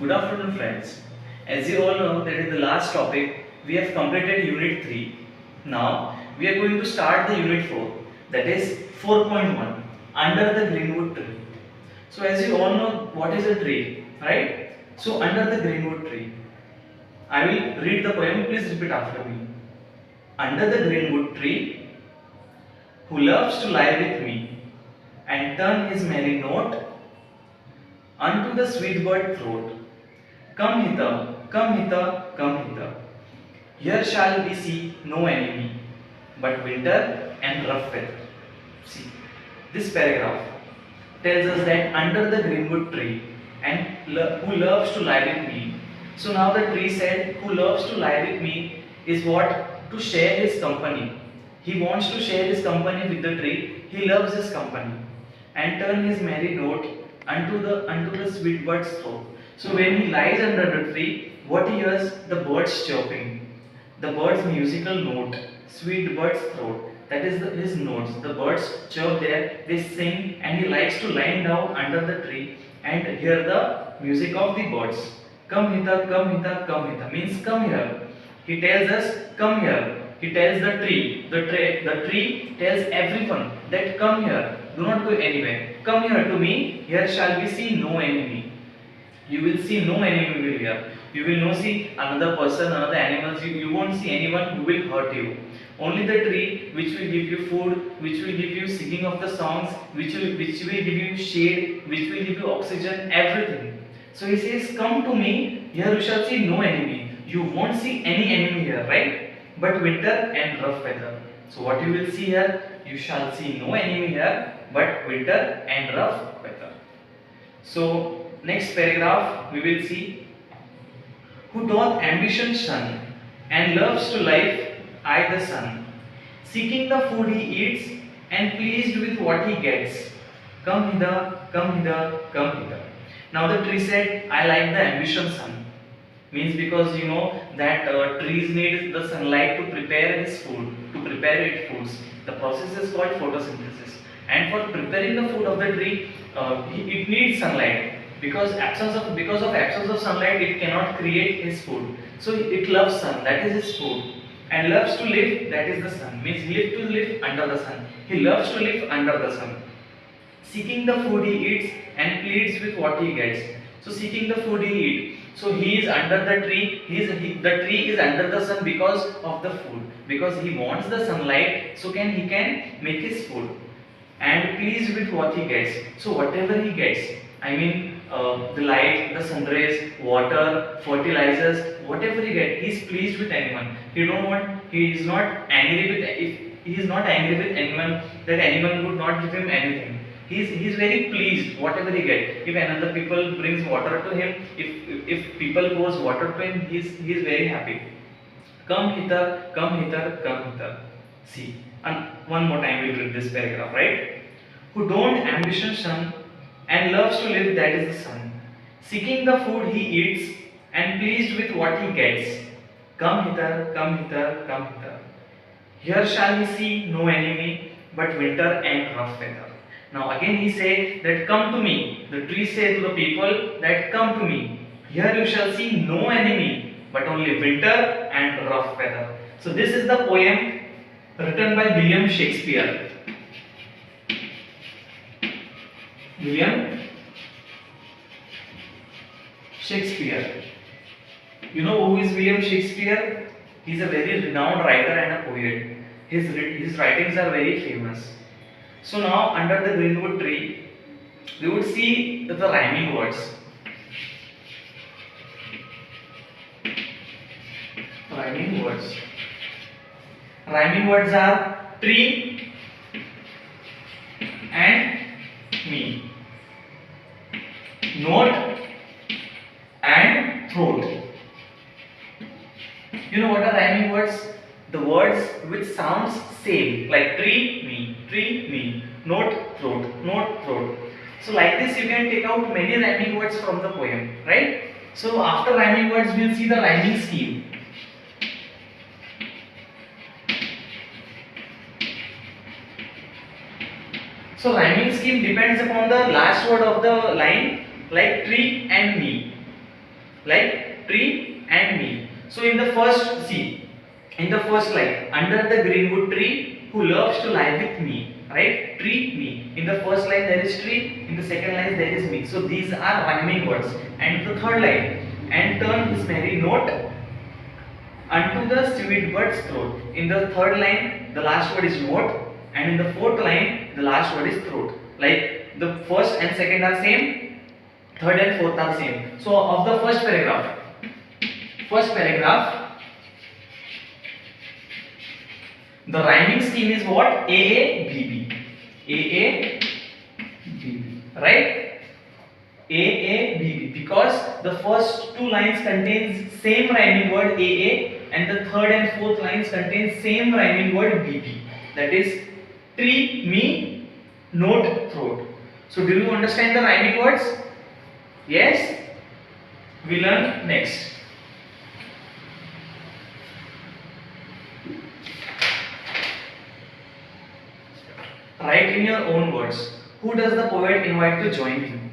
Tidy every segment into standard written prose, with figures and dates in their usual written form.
Good afternoon, friends. As you all know, that in the last topic we have completed Unit 3. Now we are going to start the Unit 4, that is 4.1, Under the Greenwood Tree. So, as you all know, what is a tree, right? So, under the greenwood tree, I will read the poem. Please repeat after me. Under the greenwood tree, who loves to lie with me and turn his merry note unto the sweet bird throat. Come hither, come hither, come hither. Here shall we see no enemy, but winter and rough weather. See, this paragraph tells us that under the greenwood tree and who loves to lie with me. So now the tree said, who loves to lie with me is what? To share his company. He wants to share his company with the tree. He loves his company and turn his merry note unto the sweet bird's throat. So when he lies under the tree, what he hears? The birds chirping, the bird's musical note, sweet bird's throat. That is his notes. The birds chirp there, they sing, and he likes to lie down under the tree and hear the music of the birds. Come hither, come hither, come hither means come here. He tells us, come here. He tells the tree. The tree tells everyone that come here. Do not go anywhere. Come here to me. Here shall we see no enemy. You will see no enemy will here. You will not see another person, another animals. You won't see anyone who will hurt you. Only the tree which will give you food, which will give you singing of the songs, which will give you shade, which will give you oxygen, everything. So he says, come to me, here you shall see no enemy. You won't see any enemy here, right? But winter and rough weather. So what you will see here, you shall see no enemy here, but winter and rough weather. So next paragraph we will see, who doth ambition shun and loves to life eye the sun, seeking the food he eats and pleased with what he gets. Come hither, come hither, come hither. Now the tree said, I like the ambition sun. Means because you know that trees need the sunlight to prepare his food, to prepare its foods. The process is called photosynthesis. And for preparing the food of the tree, it needs sunlight. Because of absence of sunlight, it cannot create his food. So it loves sun. That is his food. And loves to live, that is the sun. Means he live under the sun. He loves to live under the sun. Seeking the food he eats and pleads with what he gets. So seeking the food he eats. So he is under the tree. The tree is under the sun because of the food. Because he wants the sunlight, so he can make his food. And pleased with what he gets. So whatever he gets, I mean the light, the sun rays, water, fertilizers, whatever he gets, he is pleased with anyone. He is not angry with, if he is not angry with anyone, that anyone would not give him anything. He is very pleased whatever he gets. If another people brings water to him, if people pours water to him, he is very happy. Come hither, come hither, come hither. See, and one more time we'll read this paragraph, right? Who don't ambition shun and loves to live, that is the sun. Seeking the food he eats and pleased with what he gets. Come hither, come hither, come hither. Here shall he see no enemy, but winter and rough weather. Now again he say that come to me. The tree say to the people that come to me. Here you shall see no enemy, but only winter and rough weather. So this is the poem written by William Shakespeare. William Shakespeare. You know who is William Shakespeare? He is a very renowned writer and a poet. His writings are very famous. So now under the greenwood tree, we would see the rhyming words. Rhyming words. Rhyming words are tree and me, note and throat. You know what are rhyming words? The words which sounds same, like tree, me, note, throat. So like this you can take out many rhyming words from the poem, right? So after rhyming words we'll see the rhyming scheme. So rhyming scheme depends upon the last word of the line, like tree and me. like tree and me. So in the first, see, in the first line, under the greenwood tree who loves to lie with me, right? Tree, me. In the first line there is tree, in the second line there is me. So these are rhyming words. And the third line, and turn his merry note unto the sweet bird's throat. In the third line, the last word is note, and in the fourth line, the last word is throat. Like the first and second are same, third and fourth are same. So of the first paragraph, the rhyming scheme is what? A B B. A B B. Right? A B B. Because the first two lines contains same rhyming word A, and the third and fourth lines contain same rhyming word B B. That is tree, me, note, throat. So do you understand the rhyming words? Yes? We learn next. Write in your own words. Who does the poet invite to join him?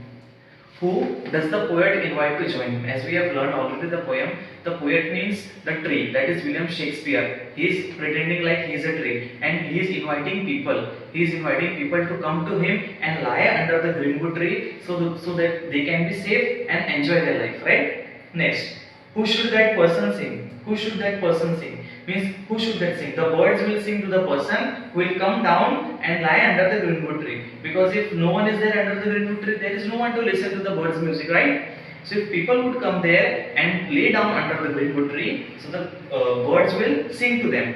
Who does the poet invite to join him? As we have learned already the poet means the tree. That is William Shakespeare. He is pretending like he is a tree, and he is inviting people. He is inviting people to come to him and lie under the greenwood tree, so that they can be safe and enjoy their life. Right? Next, who should that person sing? Who should that person sing? Means who should that sing? The birds will sing to the person who will come down and lie under the greenwood tree. Because if no one is there under the greenwood tree, there is no one to listen to the birds' music, right? So if people would come there and lay down under the greenwood tree, so the birds will sing to them.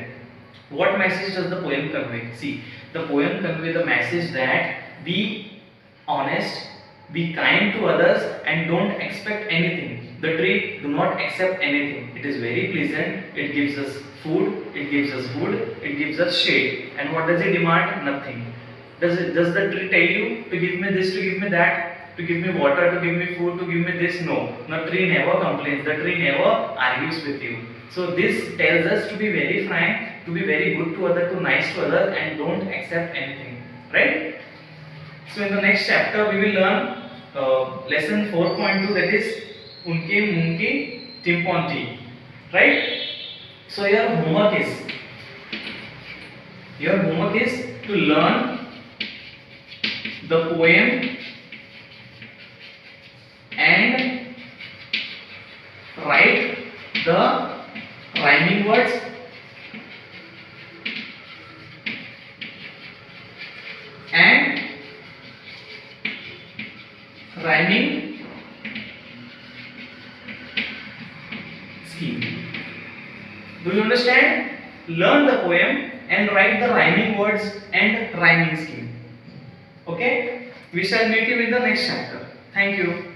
What message does the poem convey? See, the poem conveys the message that be honest, be kind to others, and don't expect anything. The tree do not accept anything. It is very pleasant. It gives us food. It gives us wood. It gives us shade. And what does it demand? Nothing. Does the tree tell you to give me this, to give me that, to give me water, to give me food, to give me this? No. The tree never complains. The tree never argues with you. So this tells us to be very frank, to be very good to others, to nice to others, and don't accept anything. Right? So in the next chapter we will learn lesson 4.2, that is Unke Munke Timponti. Right? So your homework is to learn the poem and write the rhyming words and rhyming scheme. Do you understand? Learn the poem and write the rhyming words and rhyming scheme. Okay? We shall meet you in the next chapter. Thank you.